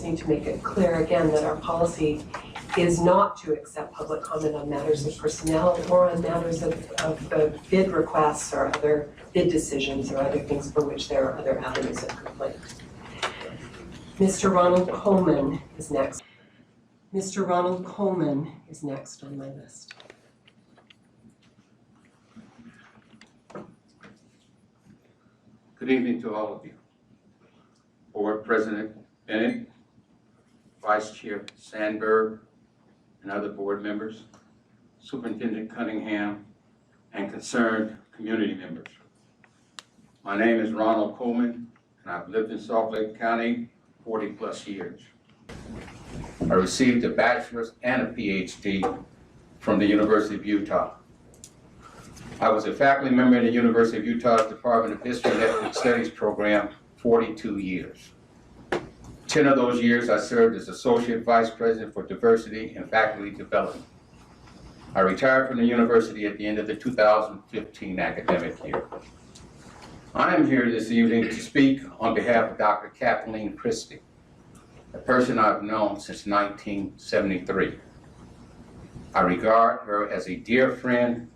just need to make it clear again that our policy is not to accept public comment on matters of personnel or on matters of bid requests or other bid decisions or other things for which there are other avenues of complaint. Mr. Ronald Coleman is next. Mr. Ronald Coleman is next on my list. Good evening to all of you. Board President Bennett, Vice Chair Sandberg, and other board members, Superintendent Cunningham, and concerned community members. My name is Ronald Coleman, and I've lived in Salt Lake County 40+ years. I received a bachelor's and a PhD from the University of Utah. I was a faculty member in the University of Utah's Department of History and Ethnic Studies program 42 years. 10 of those years I served as Associate Vice President for Diversity and Faculty Development. I retired from the university at the end of the 2015 academic year. I am here this evening to speak on behalf of Dr. Kathleen Christie, a person I've known since 1973. I regard her as a dear friend,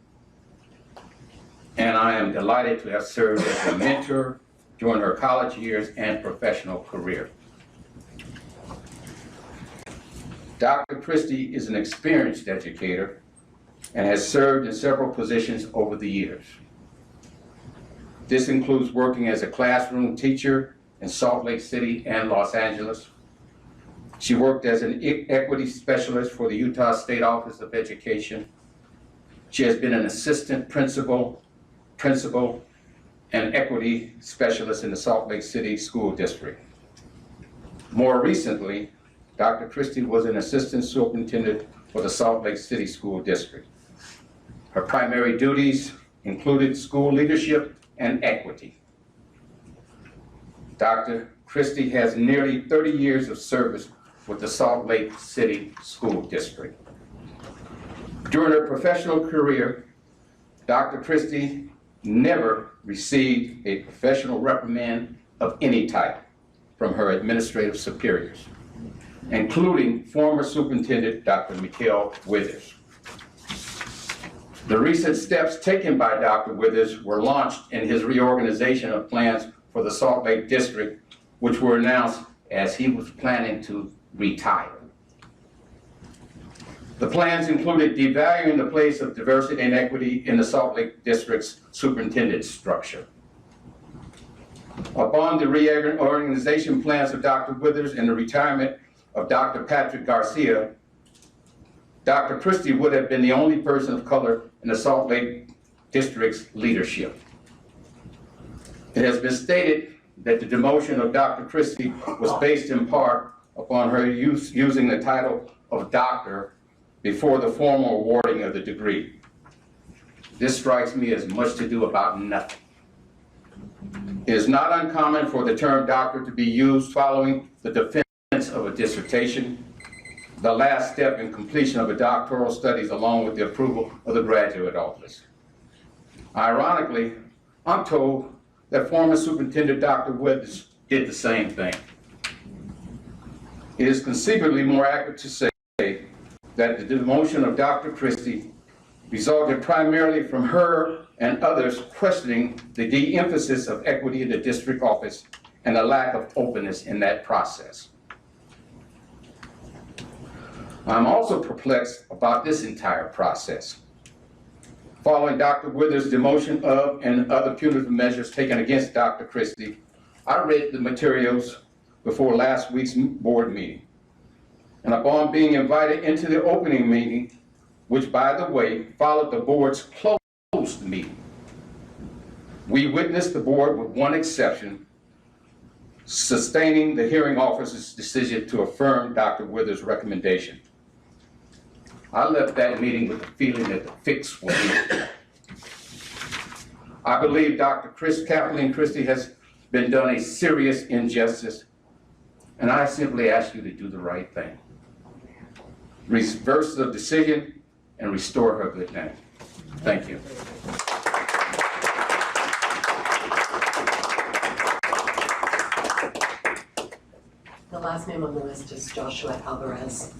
and I am delighted to have served as a mentor during her college years and professional career. Dr. Christie is an experienced educator and has served in several positions over the years. This includes working as a classroom teacher in Salt Lake City and Los Angeles. She worked as an equity specialist for the Utah State Office of Education. She has been an assistant principal, and equity specialist in the Salt Lake City School District. More recently, Dr. Christie was an assistant superintendent for the Salt Lake City School District. Her primary duties included school leadership and equity. Dr. Christie has nearly 30 years of service with the Salt Lake City School District. During her professional career, Dr. Christie never received a professional reprimand of any type from her administrative superiors, including former Superintendent Dr. Mikhail Withers. The recent steps taken by Dr. Withers were launched in his reorganization of plans for the Salt Lake District, which were announced as he was planning to retire. The plans included devaluing the place of diversity and equity in the Salt Lake District's superintendent structure. Upon the reorganization plans of Dr. Withers and the retirement of Dr. Patrick Garcia, Dr. Christie would have been the only person of color in the Salt Lake District's leadership. It has been stated that the demotion of Dr. Christie was based in part upon her using the title of doctor before the formal awarding of the degree. This strikes me as much to do about nothing. It is not uncommon for the term doctor to be used following the defense of a dissertation, the last step in completion of a doctoral studies along with the approval of the graduate office. Ironically, I'm told that former Superintendent Dr. Withers did the same thing. It is conceivably more accurate to say that the demotion of Dr. Christie resulted primarily from her and others questioning the de-emphasis of equity in the district office and the lack of openness in that process. I'm also perplexed about this entire process. Following Dr. Withers' demotion of and other punitive measures taken against Dr. Christie, I read the materials before last week's board meeting. And upon being invited into the opening meeting, which by the way, followed the board's closed meeting, we witnessed the board, with one exception, sustaining the hearing officer's decision to affirm Dr. Withers' recommendation. I left that meeting with the feeling that the fix was in. I believe Dr. Kathleen Christie has been done a serious injustice, and I simply ask you to do the right thing. Reverse the decision and restore her good name. Thank you. The last name on the list is Joshua Alvarez.